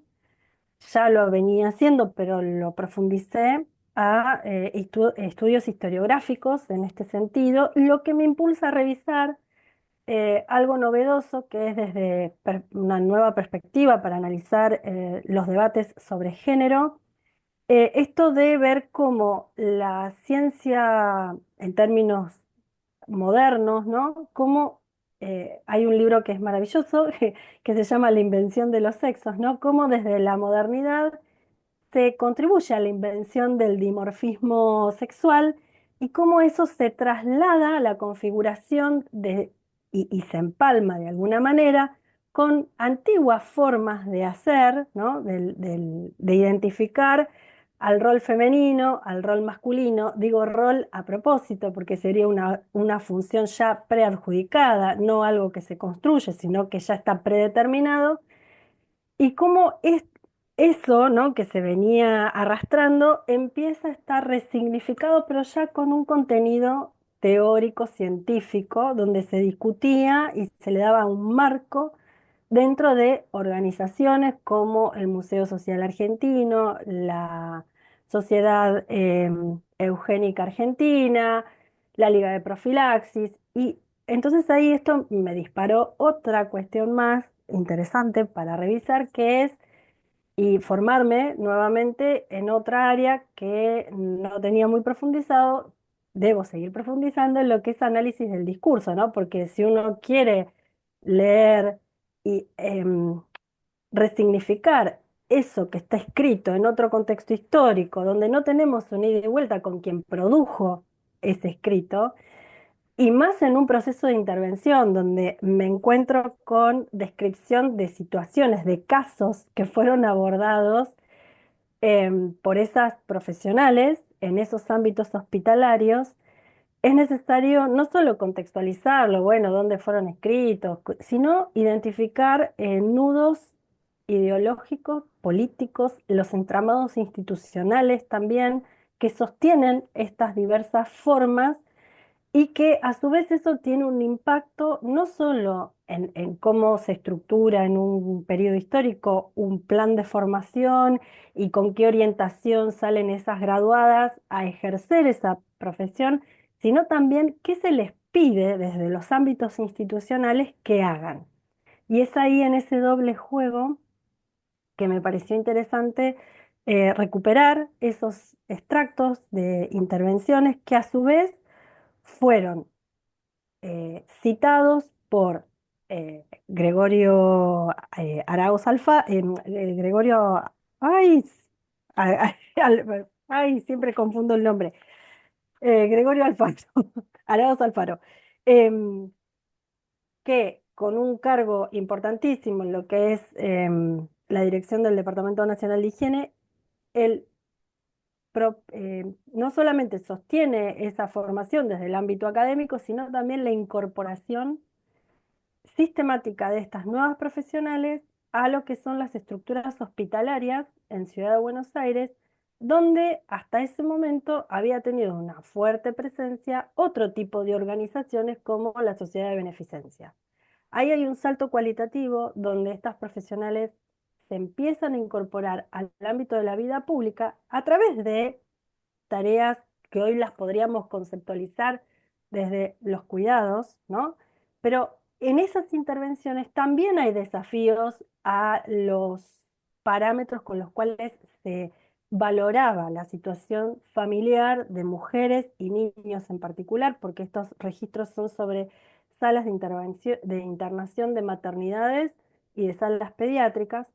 [SPEAKER 5] ya lo venía haciendo, pero lo profundicé a estudios historiográficos en este sentido, lo que me impulsa a revisar algo novedoso, que es desde una nueva perspectiva para analizar los debates sobre género. Esto de ver cómo la ciencia en términos modernos, ¿no? Cómo hay un libro que es maravilloso que se llama La invención de los sexos, ¿no? Cómo desde la modernidad se contribuye a la invención del dimorfismo sexual, y cómo eso se traslada a la configuración y se empalma de alguna manera con antiguas formas de hacer, ¿no? De identificar al rol femenino, al rol masculino. Digo rol a propósito porque sería una función ya preadjudicada, no algo que se construye, sino que ya está predeterminado, y cómo es eso, ¿no? Que se venía arrastrando empieza a estar resignificado, pero ya con un contenido teórico, científico, donde se discutía y se le daba un marco dentro de organizaciones como el Museo Social Argentino, la Sociedad Eugénica Argentina, la Liga de Profilaxis. Y entonces ahí esto me disparó otra cuestión más interesante para revisar, que es y formarme nuevamente en otra área que no tenía muy profundizado. Debo seguir profundizando en lo que es análisis del discurso, ¿no? Porque si uno quiere leer y resignificar eso que está escrito en otro contexto histórico, donde no tenemos un ida y vuelta con quien produjo ese escrito, y más en un proceso de intervención donde me encuentro con descripción de situaciones, de casos que fueron abordados por esas profesionales en esos ámbitos hospitalarios, es necesario no solo contextualizarlo, bueno, dónde fueron escritos, sino identificar nudos ideológicos, políticos, los entramados institucionales también que sostienen estas diversas formas, y que a su vez eso tiene un impacto no solo en cómo se estructura en un periodo histórico un plan de formación y con qué orientación salen esas graduadas a ejercer esa profesión, sino también qué se les pide desde los ámbitos institucionales que hagan. Y es ahí en ese doble juego que me pareció interesante recuperar esos extractos de intervenciones que a su vez fueron citados por Gregorio Arauz Alfa, Gregorio, ay, siempre confundo el nombre, Gregorio Alfaro, Arauz Alfaro, em, que con un cargo importantísimo en lo que es la dirección del Departamento Nacional de Higiene, él no solamente sostiene esa formación desde el ámbito académico, sino también la incorporación sistemática de estas nuevas profesionales a lo que son las estructuras hospitalarias en Ciudad de Buenos Aires, donde hasta ese momento había tenido una fuerte presencia otro tipo de organizaciones como la Sociedad de Beneficencia. Ahí hay un salto cualitativo donde estas profesionales se empiezan a incorporar al ámbito de la vida pública a través de tareas que hoy las podríamos conceptualizar desde los cuidados, ¿no? Pero en esas intervenciones también hay desafíos a los parámetros con los cuales se valoraba la situación familiar de mujeres y niños en particular, porque estos registros son sobre salas de intervención, de internación de maternidades y de salas pediátricas.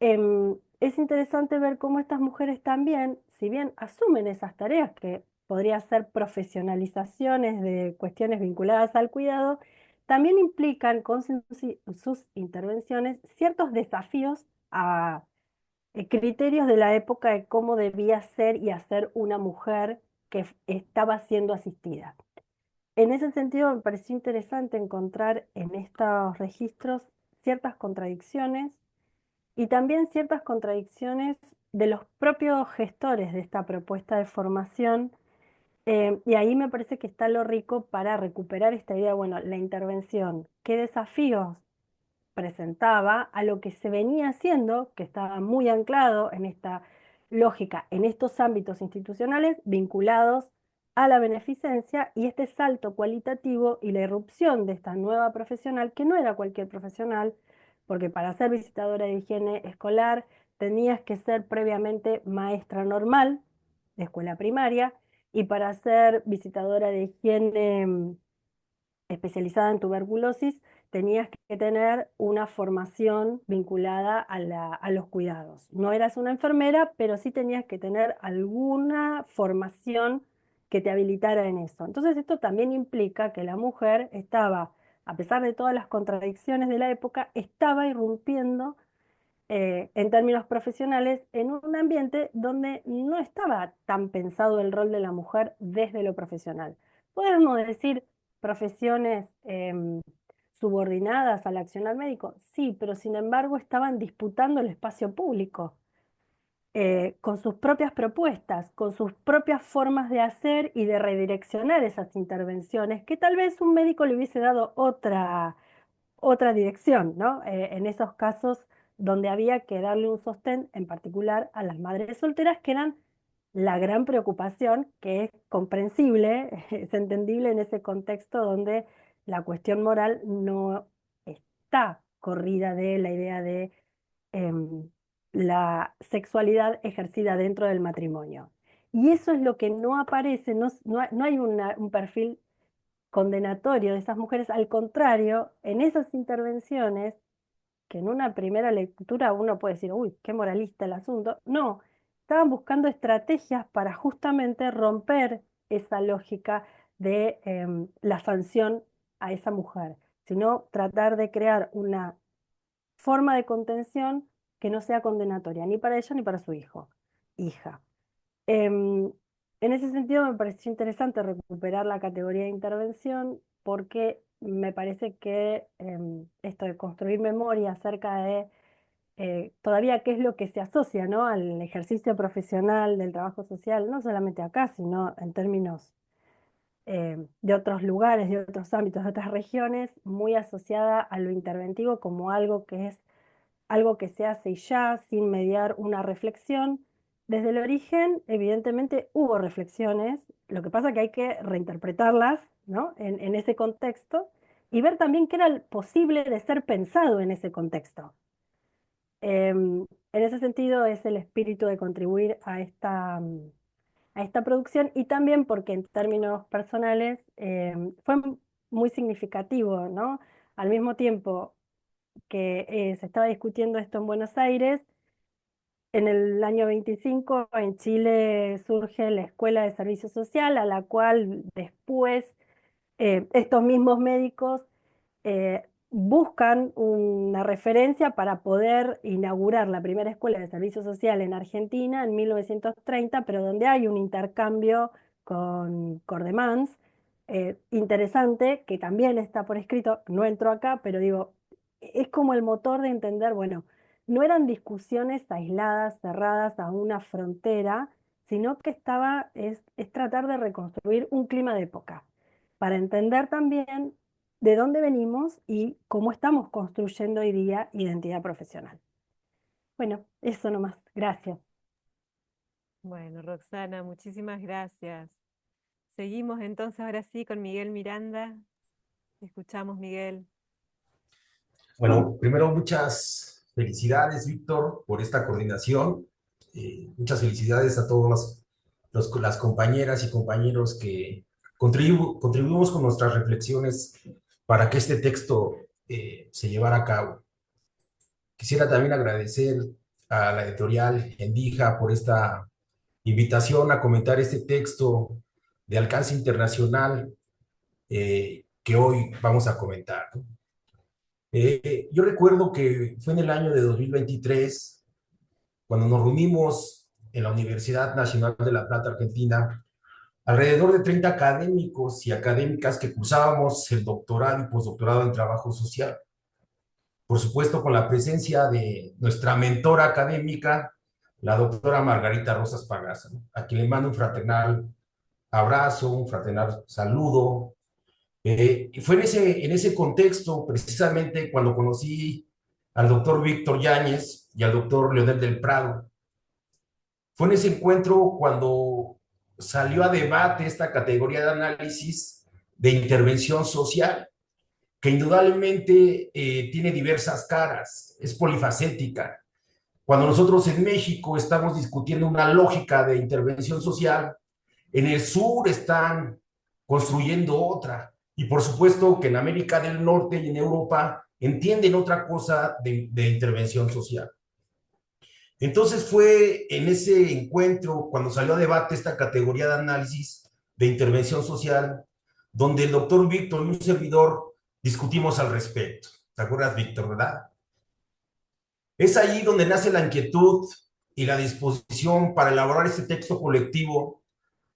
[SPEAKER 5] Es interesante ver cómo estas mujeres también, si bien asumen esas tareas que podría ser profesionalizaciones de cuestiones vinculadas al cuidado, también implican con sus intervenciones ciertos desafíos a criterios de la época de cómo debía ser y hacer una mujer que estaba siendo asistida. En ese sentido, me pareció interesante encontrar en estos registros ciertas contradicciones y también ciertas contradicciones de los propios gestores de esta propuesta de formación. Y ahí me parece que está lo rico para recuperar esta idea, bueno, la intervención, qué desafíos presentaba a lo que se venía haciendo, que estaba muy anclado en esta lógica, en estos ámbitos institucionales vinculados a la beneficencia, y este salto cualitativo y la irrupción de esta nueva profesional, que no era cualquier profesional, porque para ser visitadora de higiene escolar tenías que ser previamente maestra normal de escuela primaria, y para ser visitadora de higiene especializada en tuberculosis, tenías que tener una formación vinculada a los cuidados. No eras una enfermera, pero sí tenías que tener alguna formación que te habilitara en eso. Entonces esto también implica que la mujer estaba, a pesar de todas las contradicciones de la época, estaba irrumpiendo en términos profesionales en un ambiente donde no estaba tan pensado el rol de la mujer desde lo profesional. Podemos decir profesiones subordinadas al accionar médico, sí, pero sin embargo estaban disputando el espacio público. Con sus propias propuestas, con sus propias formas de hacer y de redireccionar esas intervenciones, que tal vez un médico le hubiese dado otra dirección, ¿no? En esos casos donde había que darle un sostén, en particular a las madres solteras, que eran la gran preocupación, que es comprensible, es entendible en ese contexto donde la cuestión moral no está corrida de la idea de la sexualidad ejercida dentro del matrimonio. Y eso es lo que no aparece, no hay un perfil condenatorio de esas mujeres. Al contrario, en esas intervenciones, que en una primera lectura uno puede decir, uy, qué moralista el asunto, no, estaban buscando estrategias para justamente romper esa lógica de la sanción a esa mujer, sino tratar de crear una forma de contención que no sea condenatoria ni para ella ni para su hijo, hija. Em, en ese sentido me pareció interesante recuperar la categoría de intervención porque me parece que esto de construir memoria acerca de todavía qué es lo que se asocia, ¿no?, al ejercicio profesional del trabajo social, no solamente acá, sino en términos de otros lugares, de otros ámbitos, de otras regiones, muy asociada a lo interventivo como algo que es algo que se hace y ya, sin mediar una reflexión. Desde el origen, evidentemente, hubo reflexiones, lo que pasa que hay que reinterpretarlas, ¿no?, en ese contexto y ver también qué era posible de ser pensado en ese contexto. En ese sentido, es el espíritu de contribuir a esta producción, y también porque en términos personales fue muy significativo, ¿no? Al mismo tiempo que se estaba discutiendo esto en Buenos Aires, en el año 25 en Chile surge la Escuela de Servicio Social, a la cual después estos mismos médicos buscan una referencia para poder inaugurar la primera escuela de servicio social en Argentina en 1930, pero donde hay un intercambio con Cordemans, interesante, que también está por escrito, no entró acá, pero digo, es como el motor de entender, bueno, no eran discusiones aisladas, cerradas a una frontera, sino que es tratar de reconstruir un clima de época, para entender también de dónde venimos y cómo estamos construyendo hoy día identidad profesional. Bueno, eso nomás. Gracias.
[SPEAKER 1] Bueno, Roxana, muchísimas gracias. Seguimos entonces ahora sí con Miguel Miranda. Te escuchamos, Miguel.
[SPEAKER 6] Bueno, primero muchas felicidades, Víctor, por esta coordinación. Muchas felicidades a todas las compañeras y compañeros que contribuimos con nuestras reflexiones para que este texto se llevara a cabo. Quisiera también agradecer a la editorial Endija por esta invitación a comentar este texto de alcance internacional que hoy vamos a comentar, ¿no? Yo recuerdo que fue en el año de 2023, cuando nos reunimos en la Universidad Nacional de La Plata, Argentina, alrededor de 30 académicos y académicas que cursábamos el doctorado y postdoctorado en trabajo social. Por supuesto, con la presencia de nuestra mentora académica, la doctora Margarita Rosas Pagasa, ¿no? A quien le mando un fraternal abrazo, un fraternal saludo. Y fue en ese contexto, precisamente, cuando conocí al doctor Víctor Yáñez y al doctor Leonel del Prado. Fue en ese encuentro cuando salió a debate esta categoría de análisis de intervención social, que indudablemente tiene diversas caras, es polifacética. Cuando nosotros en México estamos discutiendo una lógica de intervención social, en el sur están construyendo otra. Y por supuesto que en América del Norte y en Europa entienden otra cosa de intervención social. Entonces fue en ese encuentro, cuando salió a debate esta categoría de análisis de intervención social, donde el doctor Víctor y un servidor discutimos al respecto. ¿Te acuerdas, Víctor, verdad? Es ahí donde nace la inquietud y la disposición para elaborar este texto colectivo,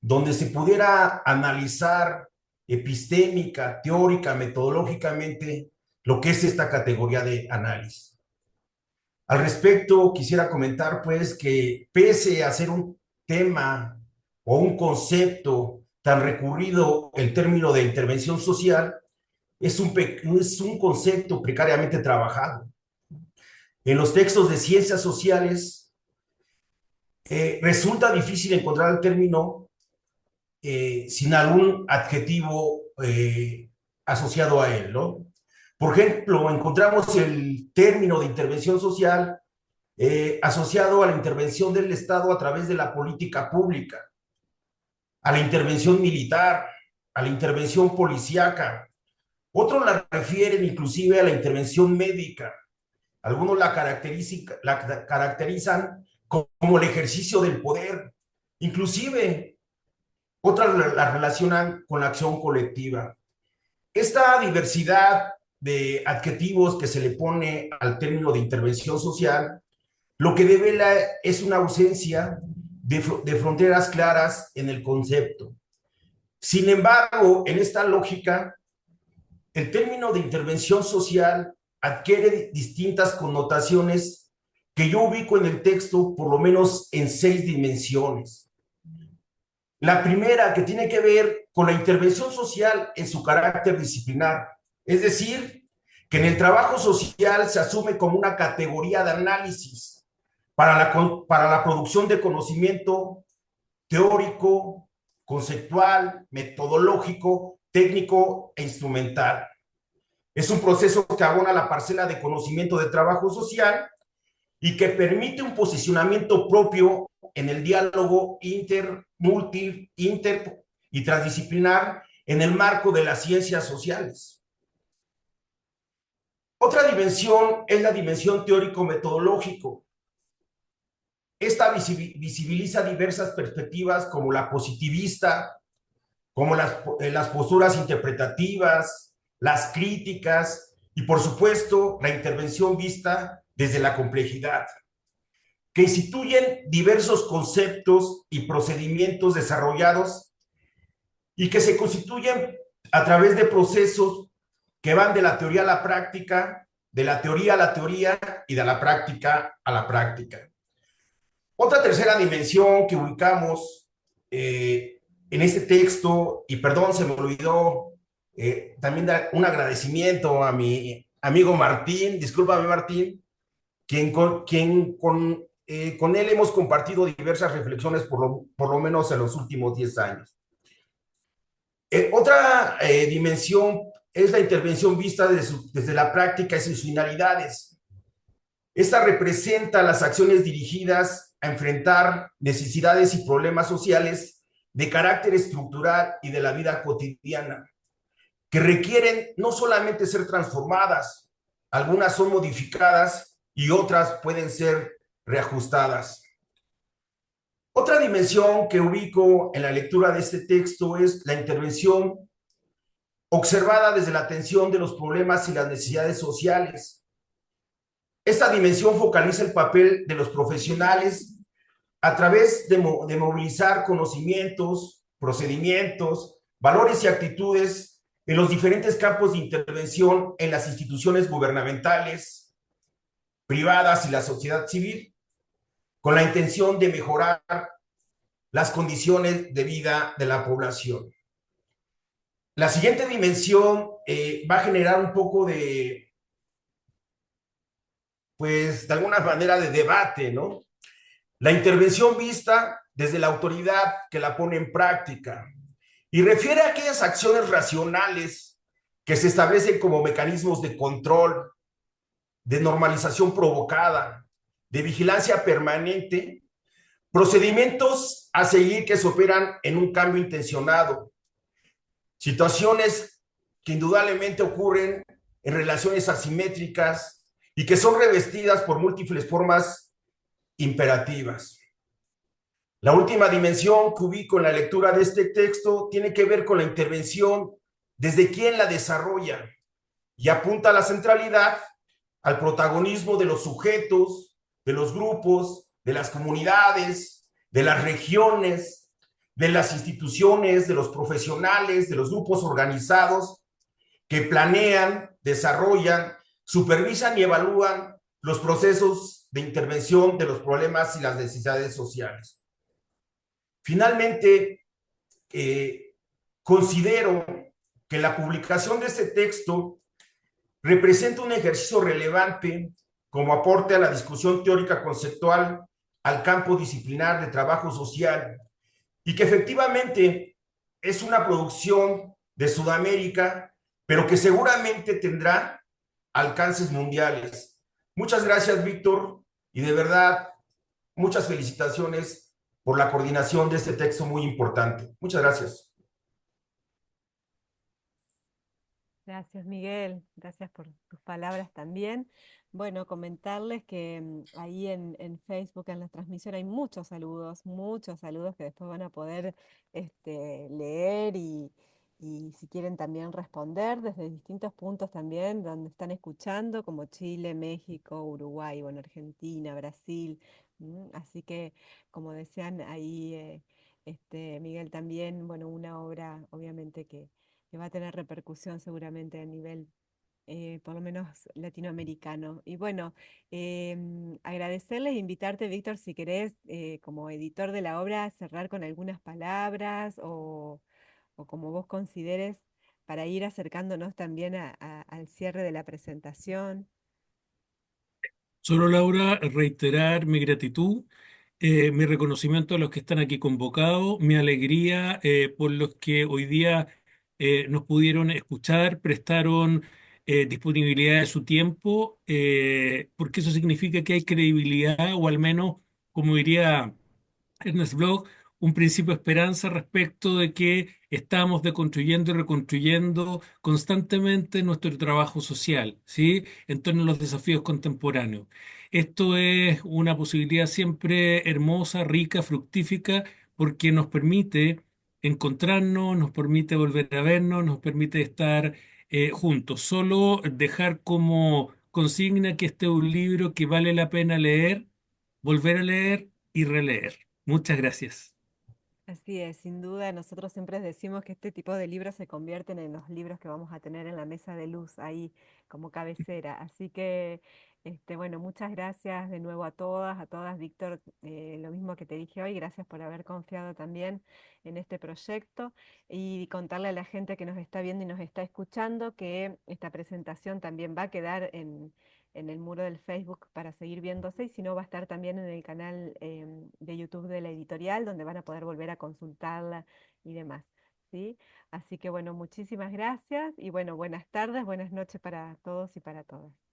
[SPEAKER 6] donde se pudiera analizar epistémica, teórica, metodológicamente, lo que es esta categoría de análisis. Al respecto, quisiera comentar, pues, que pese a ser un tema o un concepto tan recurrido, el término de intervención social es un concepto precariamente trabajado. En los textos de ciencias sociales resulta difícil encontrar el término sin algún adjetivo asociado a él, ¿no? Por ejemplo, encontramos el término de intervención social asociado a la intervención del Estado a través de la política pública, a la intervención militar, a la intervención policíaca. Otros la refieren inclusive a la intervención médica. Algunos la caracterizan como el ejercicio del poder. Inclusive, otras la relacionan con la acción colectiva. Esta diversidad de adjetivos que se le pone al término de intervención social, lo que devela es una ausencia de fronteras claras en el concepto. Sin embargo, en esta lógica, el término de intervención social adquiere distintas connotaciones que yo ubico en el texto por lo menos en 6 dimensiones. La primera, que tiene que ver con la intervención social en su carácter disciplinar, es decir, que en el trabajo social se asume como una categoría de análisis para la producción de conocimiento teórico, conceptual, metodológico, técnico e instrumental. Es un proceso que abona la parcela de conocimiento de trabajo social y que permite un posicionamiento propio en el diálogo inter y transdisciplinar en el marco de las ciencias sociales. Otra dimensión es la dimensión teórico-metodológico. Esta visibiliza diversas perspectivas como la positivista, como las posturas interpretativas, las críticas y, por supuesto, la intervención vista desde la complejidad, que instituyen diversos conceptos y procedimientos desarrollados y que se constituyen a través de procesos que van de la teoría a la práctica, de la teoría a la teoría y de la práctica a la práctica. Otra tercera dimensión que ubicamos en este texto, y perdón, se me olvidó también dar un agradecimiento a mi amigo Martín, discúlpame Martín, con él hemos compartido diversas reflexiones por lo menos en los últimos 10 años. Otra dimensión es la intervención vista desde la práctica y sus finalidades. Esta representa las acciones dirigidas a enfrentar necesidades y problemas sociales de carácter estructural y de la vida cotidiana, que requieren no solamente ser transformadas, algunas son modificadas y otras pueden ser reajustadas. Otra dimensión que ubico en la lectura de este texto es la intervención observada desde la atención de los problemas y las necesidades sociales. Esta dimensión focaliza el papel de los profesionales a través de movilizar conocimientos, procedimientos, valores y actitudes en los diferentes campos de intervención en las instituciones gubernamentales, privadas y la sociedad civil, con la intención de mejorar las condiciones de vida de la población. La siguiente dimensión va a generar un poco pues, de alguna manera de debate, ¿no? La intervención vista desde la autoridad que la pone en práctica y refiere a aquellas acciones racionales que se establecen como mecanismos de control, de normalización provocada, de vigilancia permanente, procedimientos a seguir que se operan en un cambio intencionado, situaciones que indudablemente ocurren en relaciones asimétricas y que son revestidas por múltiples formas imperativas. La última dimensión que ubico en la lectura de este texto tiene que ver con la intervención desde quien la desarrolla y apunta a la centralidad, al protagonismo de los sujetos, de los grupos, de las comunidades, de las regiones, de las instituciones, de los profesionales, de los grupos organizados que planean, desarrollan, supervisan y evalúan los procesos de intervención de los problemas y las necesidades sociales. Finalmente, considero que la publicación de este texto representa un ejercicio relevante como aporte a la discusión teórica conceptual al campo disciplinar de trabajo social y que efectivamente es una producción de Sudamérica, pero que seguramente tendrá alcances mundiales. Muchas gracias, Víctor, y de verdad, muchas felicitaciones por la coordinación de este texto muy importante. Muchas gracias.
[SPEAKER 1] Gracias, Miguel. Gracias por tus palabras también. Bueno, comentarles que ahí en Facebook, en la transmisión, hay muchos saludos que después van a poder leer y si quieren también responder desde distintos puntos también, donde están escuchando, como Chile, México, Uruguay, bueno, Argentina, Brasil. Así que, como decían ahí, Miguel también, bueno, una obra obviamente que va a tener repercusión seguramente a nivel, por lo menos latinoamericano. Y bueno, agradecerles e invitarte, Víctor, si querés, como editor de la obra, cerrar con algunas palabras o como vos consideres para ir acercándonos también al cierre de la presentación.
[SPEAKER 4] Solo, Laura, reiterar mi gratitud, mi reconocimiento a los que están aquí convocados, mi alegría por los que hoy día nos pudieron escuchar, prestaron disponibilidad de su tiempo, porque eso significa que hay credibilidad, o al menos, como diría Ernest Bloch, un principio de esperanza respecto de que estamos deconstruyendo y reconstruyendo constantemente nuestro trabajo social, ¿sí? En torno a los desafíos contemporáneos. Esto es una posibilidad siempre hermosa, rica, fructífica, porque nos permite encontrarnos, nos permite volver a vernos, nos permite estar juntos. Solo dejar como consigna que este es un libro que vale la pena leer, volver a leer y releer. Muchas gracias.
[SPEAKER 1] Así es, sin duda, nosotros siempre decimos que este tipo de libros se convierten en los libros que vamos a tener en la mesa de luz ahí como cabecera. Así que, bueno, muchas gracias de nuevo a todas, Víctor, lo mismo que te dije hoy, gracias por haber confiado también en este proyecto y contarle a la gente que nos está viendo y nos está escuchando que esta presentación también va a quedar en el muro del Facebook para seguir viéndose y si no va a estar también en el canal de YouTube de la editorial donde van a poder volver a consultarla y demás. ¿Sí? Así que bueno, muchísimas gracias y bueno, buenas tardes, buenas noches para todos y para todas.